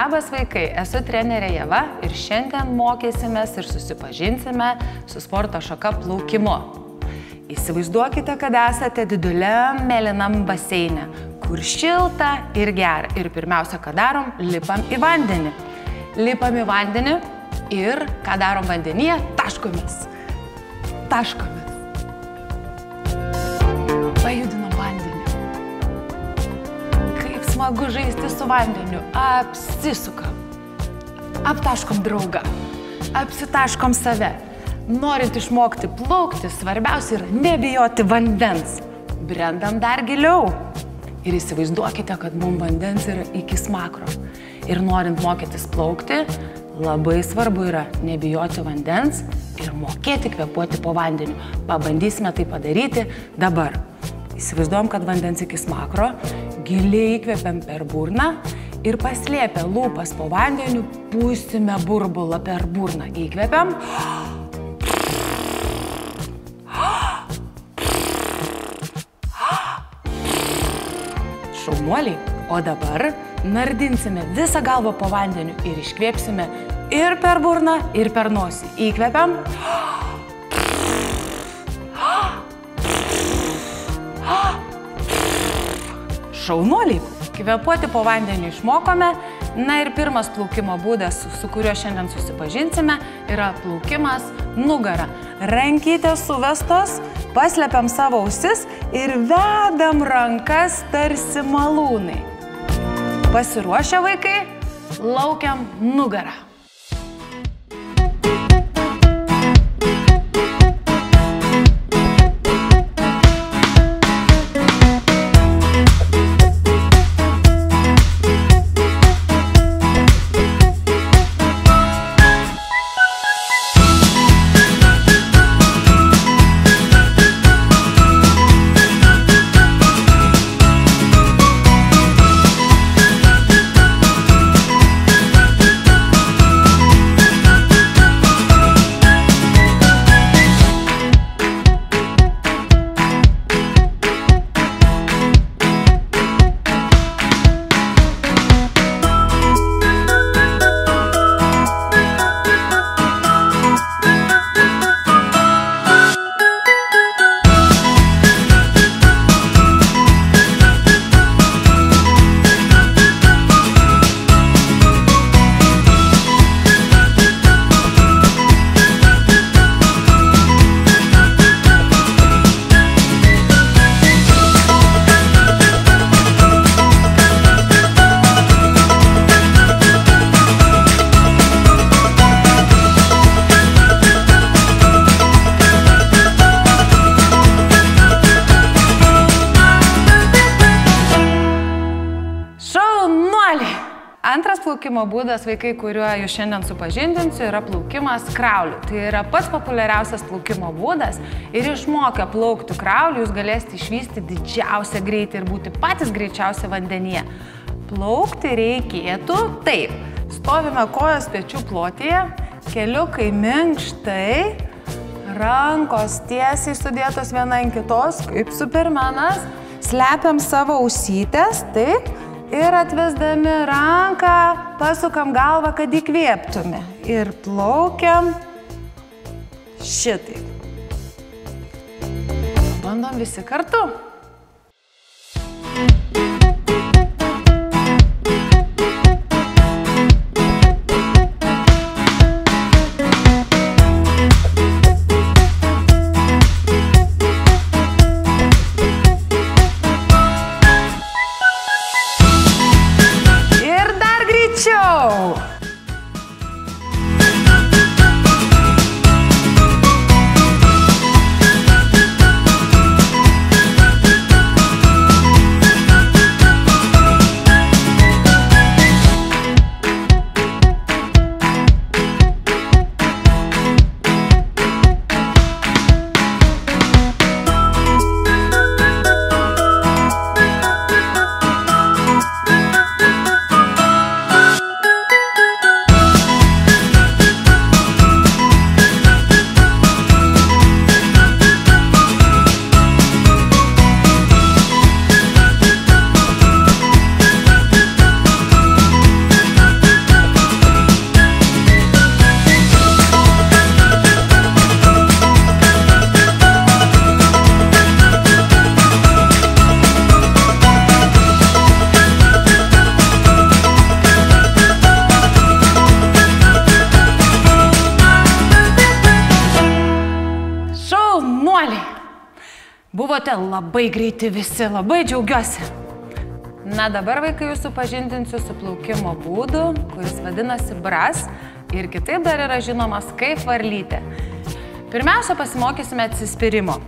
Labas vaikai, esu trenerė Ieva ir šiandien mokysimės ir susipažinsime su sporto šaka plaukimu. Įsivaizduokite, kad esate dideliam mėlynam baseine, kur šilta ir gera. Ir pirmiausia, ką darom, lipam į vandenį. Lipam į vandenį ir ką darom vandenyje, taškomės. Taškomės. Pajudinam vandenį. Kaip smagu žaisti su vandeniu. Apsisukam. Aptaškom draugą. Apsitaškom save. Norint išmokti plaukti, svarbiausia yra nebijoti vandens. Brendam dar giliau. Ir įsivaizduokite, kad mums vandens yra iki smakro. Ir norint mokytis plaukti, labai svarbu yra nebijoti vandens ir mokėti kvėpuoti po vandeniu. Pabandysime tai padaryti dabar. Įsivaizduojam, kad vandens iki smakro, giliai įkvepiam per burną ir paslėpę lūpas po vandeniu, pūsime burbulą per burną. Įkvepiam. Šaunuoliai, o dabar nardinsime visą galvą po vandeniu ir iškvėpsime ir per burną, ir per nosį. Įkvepiam. Šaunuoliai, kvėpuoti po vandeniu išmokome. Na ir pirmas plaukimo būdas, su kuriuo šiandien susipažinsime, yra plaukimas nugara. Rankytės suvestos, paslepiam savo ausis ir vedam rankas tarsi malūnai. Pasiruošę vaikai, laukiam nugarą. Antras plaukimo būdas, vaikai, kuriuo jūs šiandien supažindinsiu, yra plaukimas krauliu. Tai yra pats populiariausias plaukimo būdas ir išmokę plaukti krauliu jūs galėsite išvysti didžiausią greitį ir būti patys greičiausi vandenyje. Plaukti reikėtų taip. Stovime kojos pečių plotyje, keliukai minkštai, rankos tiesiai sudėtos viena ant kitos, kaip supermenas, slepiam savo ausytes, taip. Ir atvesdami ranką, pasukam galvą, kad įkvėptume. Ir plaukiam šitaip. Bandom visi kartu. buvote labai greiti visi, labai džiaugiuosi. Na dabar, vaikai, jūs supažindinsiu su plaukimo būdu, kuris vadinasi bras ir kitaip dar yra žinomas kaip varlytė. Pirmiausia, pasimokysime atsispyrimo.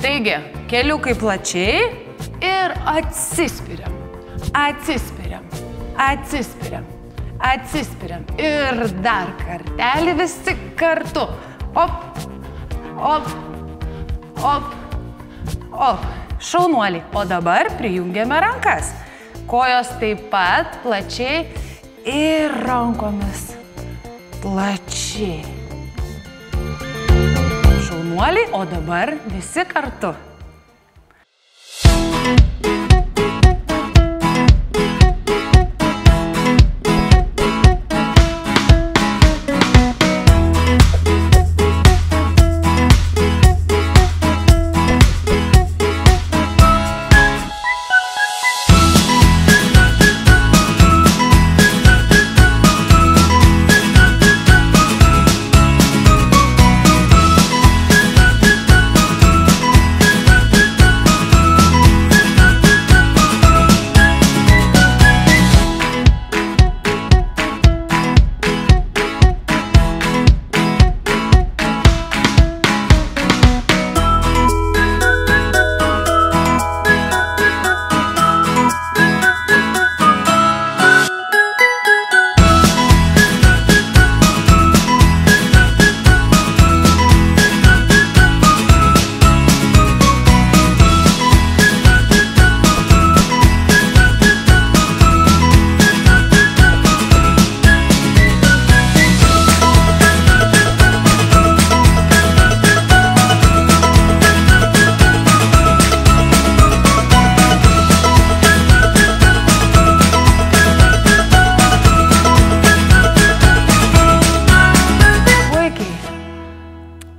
Taigi, keliukai plačiai ir atsispiriam, atsispiriam, atsispiriam, atsispiriam. Ir dar kartelį visi kartu. Op, op, op, op. Šaunuoliai. O dabar prijungiame rankas. Kojos taip pat plačiai ir rankomis plačiai. Šaunuoliai, o dabar visi kartu.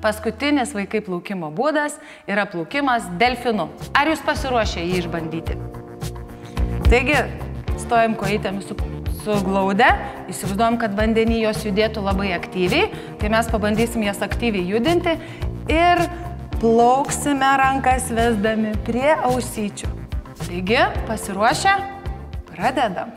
Paskutinis vaikai plaukimo būdas yra plaukimas delfinu. Ar jūs pasiruošę jį išbandyti? Taigi, stojam kojytėmis suglaudę, įsivaizduojam, kad vandenį jos judėtų labai aktyviai, tai mes pabandysim jas aktyviai judinti ir plauksime rankas vesdami prie ausyčių. Taigi, pasiruošę, pradedam.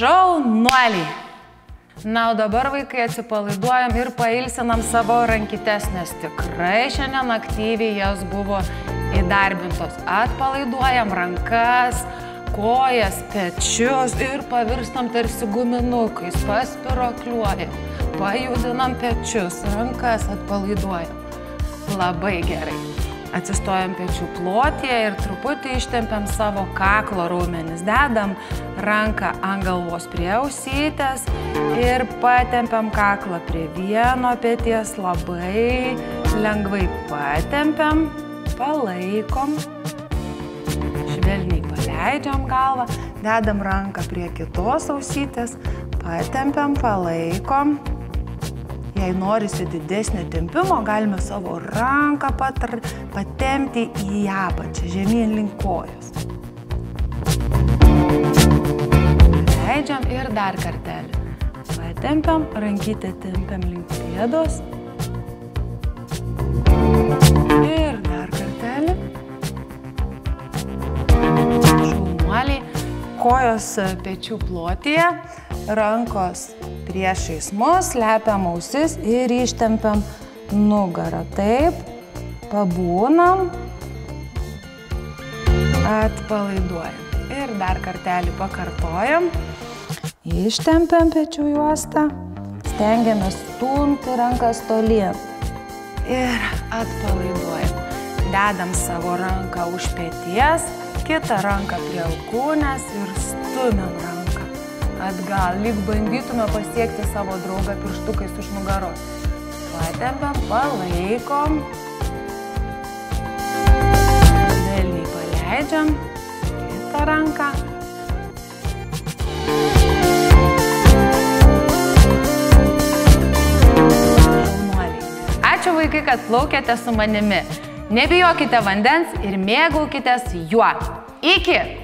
Šaunuoliai. Na, o dabar vaikai atsipalaiduojam ir pailsinam savo rankytes, nes tikrai šiandien aktyviai jas buvo įdarbintos. Atpalaiduojam rankas, kojas, pečius ir pavirstam tarsi guminukais, paspirokliuojam, pajudinam pečius, rankas atpalaiduojam. Labai gerai. Atsistojam pečių plotyje ir truputį ištempiam savo kaklo raumenis. Dedam ranką ant galvos prie ausytės ir patempiam kaklą prie vieno peties. Labai lengvai patempiam, palaikom. Švelniai paleidžiam galvą, dedam ranką prie kitos ausytės, patempiam, palaikom. Jei norisi didesnio tempimo, galime savo ranką patempti į apačią, žemyn link kojos. paleidžiam ir dar kartelį. Patempiam, rankytę tempiam link pėdos. Ir dar kartelį. Šaunuoliai. Kojos pečių plotyje, rankos priešais mus, slepiam ausis ir ištempiam nugarą. Taip, pabūnam, atpalaiduojam. Ir dar kartelį pakartojam. Ištempiam pečių juostą, stengiamės stumti rankas tolyn. Ir atpalaiduojam. Dedam savo ranką už peties, kitą ranką prie alkūnės ir stumiam ranką atgal, lyg bandytume pasiekti savo draugą pirštukais už nugaros. Patempiam, palaikom. Delniai paleidžiam. Kitą ranką. Šaunuoliai. Ačiū vaikai, kad plaukėte su manimi. Nebijokite vandens ir mėgaukitės juo. Iki!